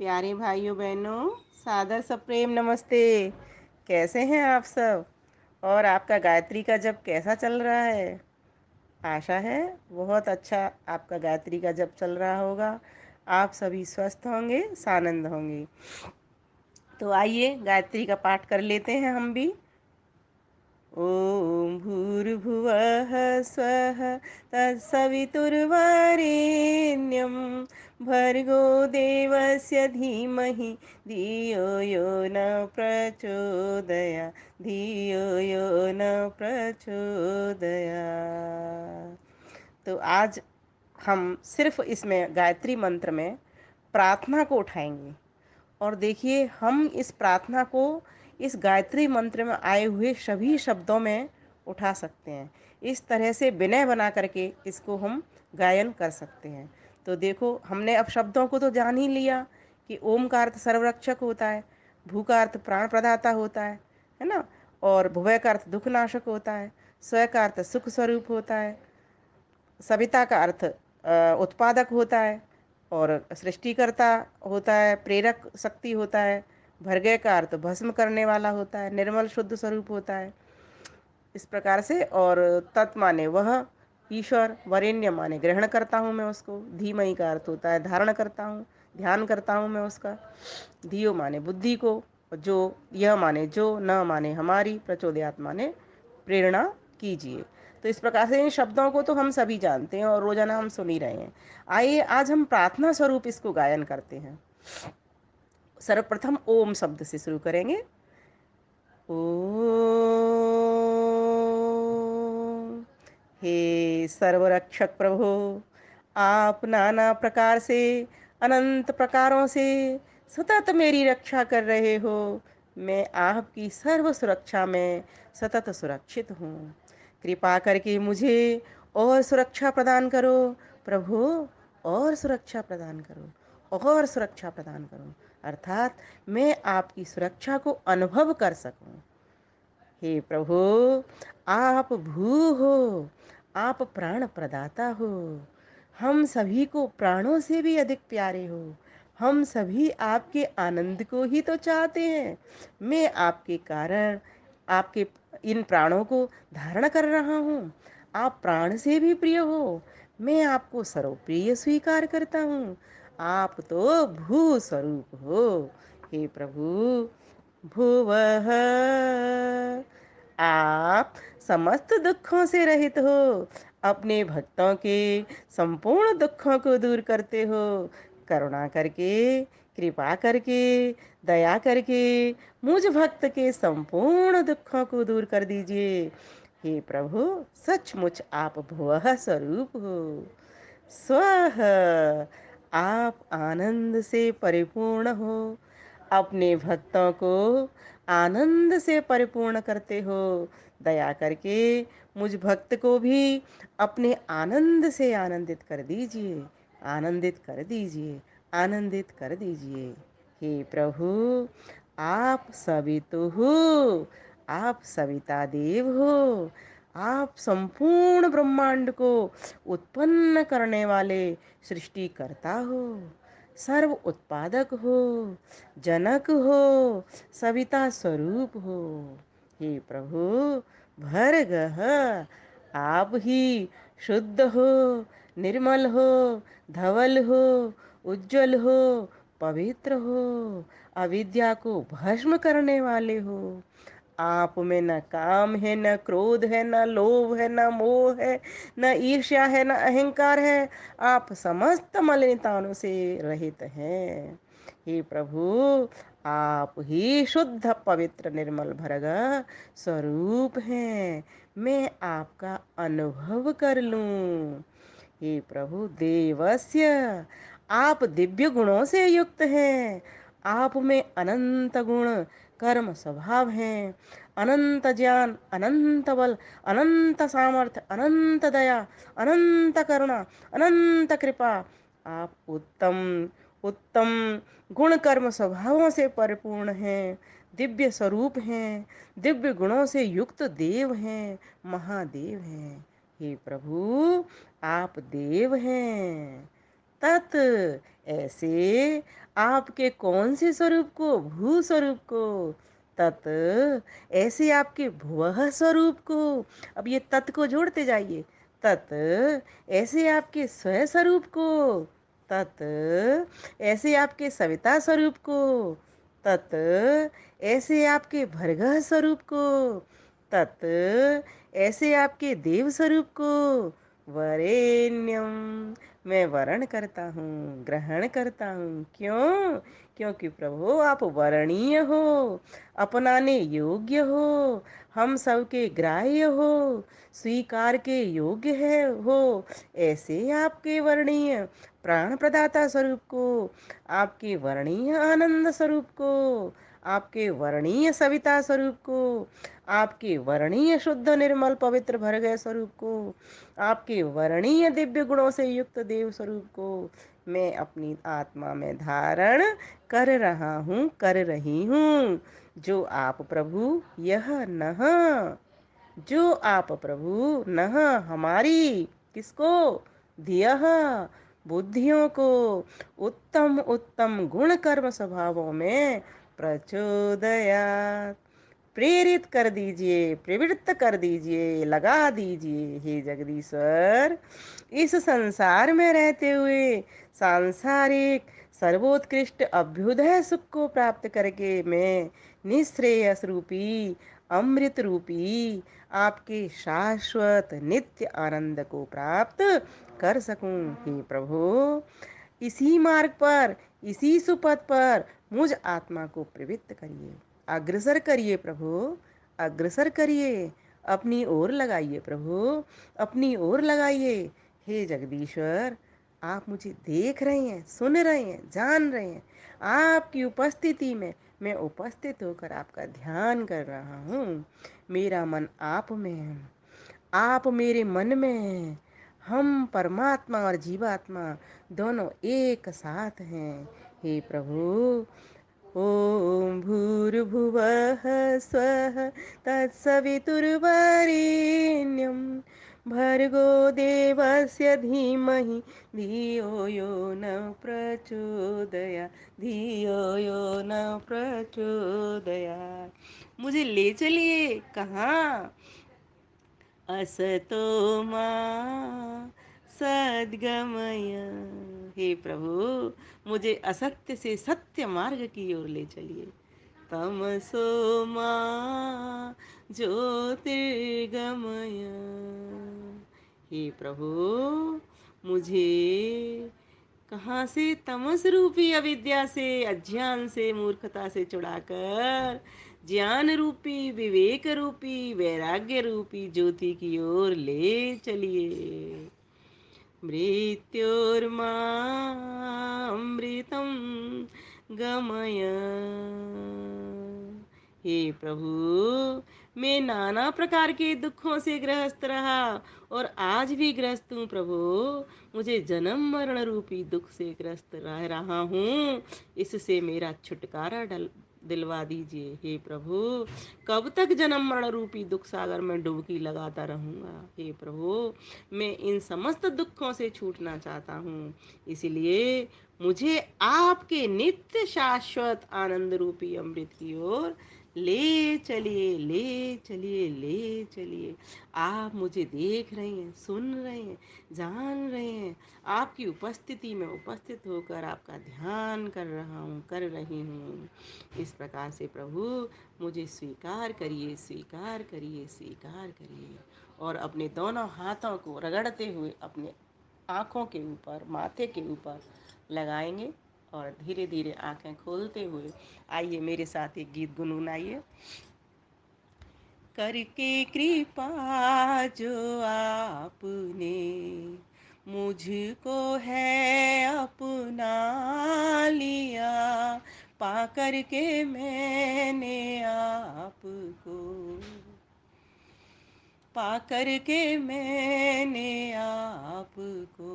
प्यारे भाइयों बहनों, सादर सप्रेम नमस्ते। कैसे हैं आप सब? और आपका गायत्री का जप कैसा चल रहा है? आशा है बहुत अच्छा आपका गायत्री का जप चल रहा होगा। आप सभी स्वस्थ होंगे, सानंद होंगे। तो आइए गायत्री का पाठ कर लेते हैं हम भी। ॐ भूर्भुवः स्वः तत्सवितुर्वरेण्यं भर्गो देवस्य धीमहि धियो यो न प्रचोदयात् धियो यो न प्रचोदयात्। तो आज हम सिर्फ इसमें गायत्री मंत्र में प्रार्थना को उठाएंगे। और देखिए, हम इस प्रार्थना को इस गायत्री मंत्र में आए हुए सभी शब्दों में उठा सकते हैं। इस तरह से विनय बना करके इसको हम गायन कर सकते हैं। तो देखो, हमने अब शब्दों को तो जान ही लिया कि ओम का अर्थ सर्वरक्षक होता है, भू का अर्थ प्राण प्रदाता होता है ना, और भुवय का अर्थ दुखनाशक होता है, स्व का अर्थ सुख स्वरूप होता है, सविता का अर्थ उत्पादक होता है, और सृष्टिकर्ता होता है, प्रेरक शक्ति होता है, भर्गय का अर्थ भस्म करने वाला होता है, निर्मल शुद्ध स्वरूप होता है। इस प्रकार से, और तत् माने वह, ईश्वर, वरेण्य माने ग्रहण करता हूँ मैं उसको, धीमहि का अर्थ होता है धारण करता हूँ, ध्यान करता हूँ मैं उसका, धियो माने बुद्धि को, जो, यह माने जो, न माने हमारी, प्रचोदयात माने प्रेरणा कीजिए। तो इस प्रकार से इन शब्दों को तो हम सभी जानते हैं और रोजाना हम सुन ही रहे हैं। आइए आज हम प्रार्थना स्वरूप इसको गायन करते हैं। सर्वप्रथम ओम शब्द से शुरू करेंगे। ओम। हे सर्वरक्षक प्रभु, आप नाना प्रकार से, अनंत प्रकारों से सतत मेरी रक्षा कर रहे हो। मैं आपकी सर्व सुरक्षा में सतत सुरक्षित हूँ। कृपा करके मुझे और सुरक्षा प्रदान करो प्रभु, और सुरक्षा प्रदान करो, और सुरक्षा प्रदान करो, अर्थात मैं आपकी सुरक्षा को अनुभव कर सकूं। हे प्रभु, आप भू हो, आप प्राण प्रदाता हो, हम सभी को प्राणों से भी अधिक प्यारे हो। हम सभी आपके आनंद को ही तो चाहते हैं। मैं आपके कारण आपके इन प्राणों को धारण कर रहा हूँ। आप प्राण से भी प्रिय हो। मैं आपको सर्वप्रिय स्वीकार करता हूँ। आप तो भू स्वरूप हो। हे प्रभु, भुवः, आप समस्त दुखों से रहित हो, अपने भक्तों के संपूर्ण दुखों को दूर करते हो। करुणा करके, कृपा करके, दया करके मुझ भक्त के संपूर्ण दुखों को दूर कर दीजिए। हे प्रभु, सचमुच आप भुवः स्वरूप हो। स्वः, आप आनंद से परिपूर्ण हो, अपने भक्तों को आनंद से परिपूर्ण करते हो। दया करके मुझ भक्त को भी अपने आनंद से आनंदित कर दीजिए, आनंदित कर दीजिए, आनंदित कर दीजिए। हे प्रभु, आप सवितु हो, आप सविता देव हो, आप संपूर्ण ब्रह्मांड को उत्पन्न करने वाले सृष्टिकर्ता हो, सर्व उत्पादक हो, जनक हो, सविता स्वरूप हो। हे प्रभु, भर्गः, आप ही शुद्ध हो, निर्मल हो, धवल हो, उज्जवल हो, पवित्र हो, अविद्या को भस्म करने वाले हो। आप में न काम है, न क्रोध है, न लोभ है, न मोह है, न ईर्ष्या है, न अहंकार है। आप समस्त मलिनताओं से रहित हैं। हे प्रभु, आप ही शुद्ध पवित्र निर्मल भरग स्वरूप हैं। मैं आपका अनुभव कर लूं। हे प्रभु, देवस्य, आप दिव्य गुणों से युक्त हैं। आप में अनंत गुण कर्म स्वभाव हैं। अनंत ज्ञान, अनंत बल, अनंत सामर्थ्य, अनंत दया, अनंत करुणा, अनंत कृपा। आप उत्तम उत्तम गुण कर्म स्वभावों से परिपूर्ण हैं, दिव्य स्वरूप हैं, दिव्य गुणों से युक्त देव हैं, महादेव हैं। हे प्रभु, आप देव हैं। तत् ऐसे आपके कौन से स्वरूप को, भू स्वरूप को, तत् ऐसे आपके भुवः स्वरूप को, अब ये तत् को जोड़ते जाइए, तत् ऐसे आपके स्व स्वरूप को, तत् ऐसे आपके सविता स्वरूप को, तत् ऐसे आपके भर्गः स्वरूप को, तत् ऐसे आपके देव स्वरूप को, वरेण्यम मैं वरण करता हूँ, ग्रहण करता हूँ। क्यों? क्योंकि प्रभु आप वरणीय हो, अपनाने योग्य हो, हम सबके ग्राह्य हो, स्वीकार के योग्य है हो। ऐसे आपके वर्णीय प्राण प्रदाता स्वरूप को, आपके वर्णीय आनंद स्वरूप को, आपके वर्णीय सविता स्वरूप को, आपके वर्णीय शुद्ध निर्मल पवित्र भर गए स्वरूप को, आपके वर्णीय दिव्य गुणों से युक्त देव स्वरूप को मैं अपनी आत्मा में धारण कर रहा हूँ, कर रही हूँ। जो आप प्रभु यह नह, जो आप प्रभु नह हमारी, किसको, धियः बुद्धियों को उत्तम उत्तम गुण कर्म स्वभावों में प्रचोदयात् प्रेरित कर दीजिए, प्रवृत्त कर दीजिए, लगा दीजिए। हे जगदीश्वर, इस संसार में रहते हुए सांसारिक सर्वोत्कृष्ट अभ्युदय सुख को प्राप्त करके मैं निःश्रेयस रूपी अमृत रूपी आपके शाश्वत नित्य आनंद को प्राप्त कर सकूं। हे प्रभु, इसी मार्ग पर, इसी सुपथ पर मुझ आत्मा को प्रवृत्त करिए, अग्रसर करिए प्रभु, अग्रसर करिए, अपनी ओर लगाइए प्रभु, अपनी ओर लगाइए। हे जगदीश्वर, आप मुझे देख रहे हैं, सुन रहे हैं, जान रहे हैं। आपकी उपस्थिति में मैं उपस्थित होकर आपका ध्यान कर रहा हूँ। मेरा मन आप में है, आप मेरे मन में हैं। हम परमात्मा और जीवात्मा दोनों एक साथ हैं। हे प्रभु, ॐ भूर्भुवः स्वः तत्सवितुर्वरेण्यं भर्गो देवस्य धीमहि धियो यो न प्रचोदयात्, धियो यो न प्रचोदयात्। मुझे ले चलिए, कहाँ? असतो मा सद्गमय। हे प्रभु, मुझे असत्य से सत्य मार्ग की ओर ले चलिए। तमसो मा ज्योतिर्गमय। हे प्रभु, मुझे कहाँ से तमस रूपी अविद्या से, अज्ञान से, मूर्खता से छुड़ाकर ज्ञान रूपी, विवेक रूपी, वैराग्य रूपी ज्योति की ओर ले चलिए। मृत्योर्मामृतं गमय। हे प्रभु, मैं नाना प्रकार के दुखों से ग्रस्त रहा और आज भी ग्रस्त हूँ प्रभु। मुझे जन्म मरण रूपी दुख से ग्रस्त रह रहा हूँ, इससे मेरा छुटकारा दिलवा दीजिए। हे प्रभु, कब तक जन्म मरण रूपी दुख सागर में डुबकी लगाता रहूँगा। हे प्रभु, मैं इन समस्त दुखों से छूटना चाहता हूँ, इसलिए मुझे आपके नित्य शाश्वत आनंद रूपी अमृत की ओर ले चलिए, ले चलिए, ले चलिए। आप मुझे देख रहे हैं, सुन रहे हैं, जान रहे हैं। आपकी उपस्थिति में उपस्थित होकर आपका ध्यान कर रहा हूँ, कर रही हूँ। इस प्रकार से प्रभु मुझे स्वीकार करिए, स्वीकार करिए, स्वीकार करिए। और अपने दोनों हाथों को रगड़ते हुए अपने आँखों के ऊपर, माथे के ऊपर लगाएंगे और धीरे धीरे आंखें खोलते हुए आइए मेरे साथ एक गीत गुनगुनाइए। करके कृपा जो आपने मुझको है अपना लिया, पा करके मैंने आपको, पा करके मैंने आपको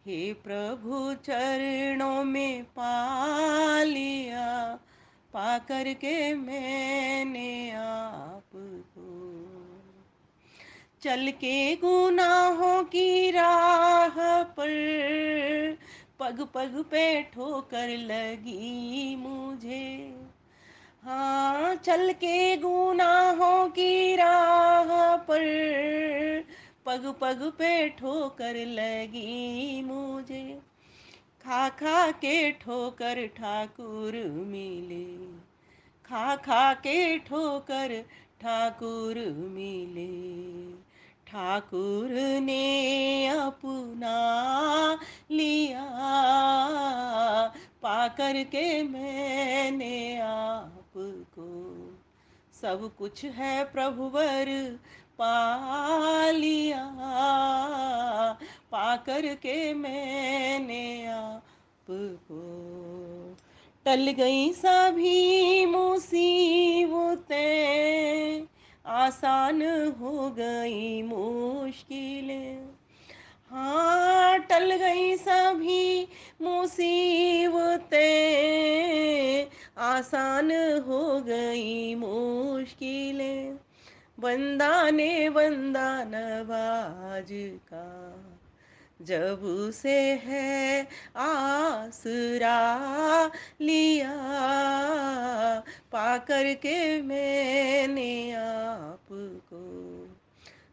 हे प्रभु चरणों में पा लिया, पा करके मैंने आपको। चल के गुनाहों की राह पर पग पग पे ठोकर लगी मुझे। हाँ, चल के गुनाहों की राह पर पग पग पे ठोकर लगी मुझे। खा खा के ठोकर ठाकुर मिले, खा खा के ठोकर ठाकुर मिले। ठाकुर ने अपना लिया, पाकर के मैंने आपको। सब कुछ है प्रभुवर पा लिया, पाकर के मैंने आपको। टल गई सभी मुसीबतें, आसान हो गई मुश्किलें। हाँ, टल गई सभी मुसीबतें, आसान हो गई मुश्किलें। बंदा ने बंदा नवाज का, जब उसे है आसरा लिया, पाकर के मैंने आपको।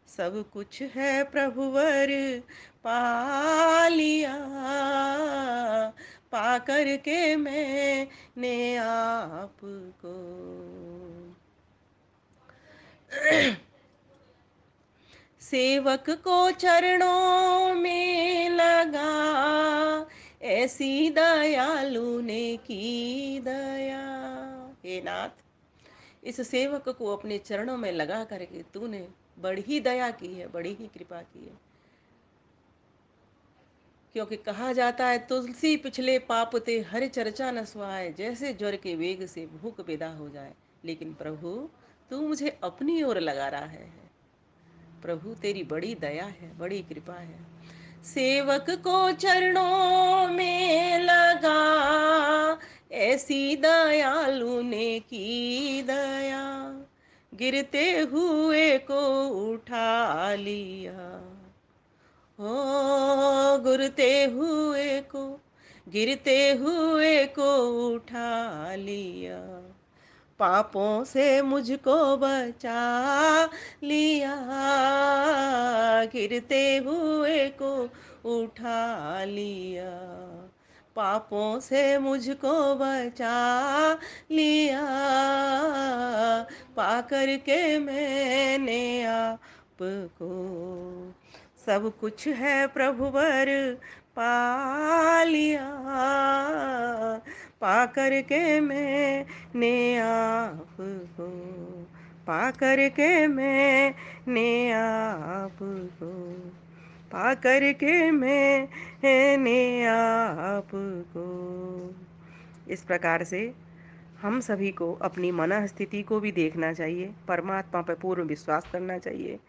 सब कुछ है प्रभुवर पा लिया, पाकर के मैंने आपको। सेवक को चरणों में लगा, ऐसी दयालु ने की दया। हे नाथ, इस सेवक को अपने चरणों में लगा करके तूने बड़ी ही दया की है, बड़ी ही कृपा की है। क्योंकि कहा जाता है, तुलसी पिछले पाप ते हर चर्चा न सुहाए, जैसे ज्वर के वेग से भूख पैदा हो जाए। लेकिन प्रभु, तू मुझे अपनी ओर लगा रहा है। प्रभु, तेरी बड़ी दया है, बड़ी कृपा है। सेवक को चरणों में लगा, ऐसी दयालु ने की दया। गिरते हुए को उठा लिया, हो गिरते हुए को उठा लिया। पापों से मुझको बचा लिया, गिरते हुए को उठा लिया। पापों से मुझको बचा लिया, पाकर के मैंने आपको। सब कुछ है प्रभुवर पा लिया, पाकर के मैंने आपको। पाकर के मैंने आपको, पाकर के मैंने आपको। इस प्रकार से हम सभी को अपनी मन स्थिति को भी देखना चाहिए, परमात्मा पर पूर्ण विश्वास करना चाहिए।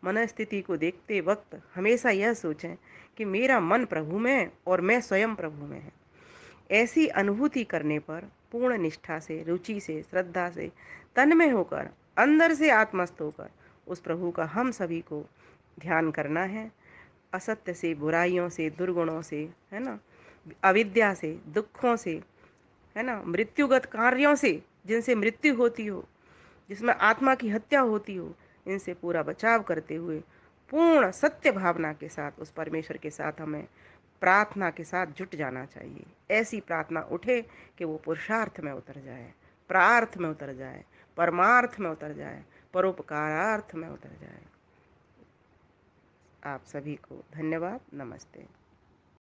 मन स्थिति को देखते वक्त हमेशा यह सोचें कि मेरा मन प्रभु में है और मैं स्वयं प्रभु में है। ऐसी अनुभूति करने पर पूर्ण निष्ठा से, रुचि से, श्रद्धा से, तन में होकर, अंदर से आत्मस्थ होकर उस प्रभु का हम सभी को ध्यान करना है। असत्य से, बुराइयों से, दुर्गुणों से, है ना, अविद्या से, दुखों से, है ना, मृत्युगत कार्यों से, जिनसे मृत्यु होती हो, जिसमें आत्मा की हत्या होती हो, इनसे पूरा बचाव करते हुए पूर्ण सत्य भावना के साथ उस परमेश्वर के साथ हमें प्रार्थना के साथ जुट जाना चाहिए। ऐसी प्रार्थना उठे कि वो पुरुषार्थ में उतर जाए, प्रार्थ में उतर जाए, परमार्थ में उतर जाए, परोपकारार्थ में उतर जाए। आप सभी को धन्यवाद। नमस्ते।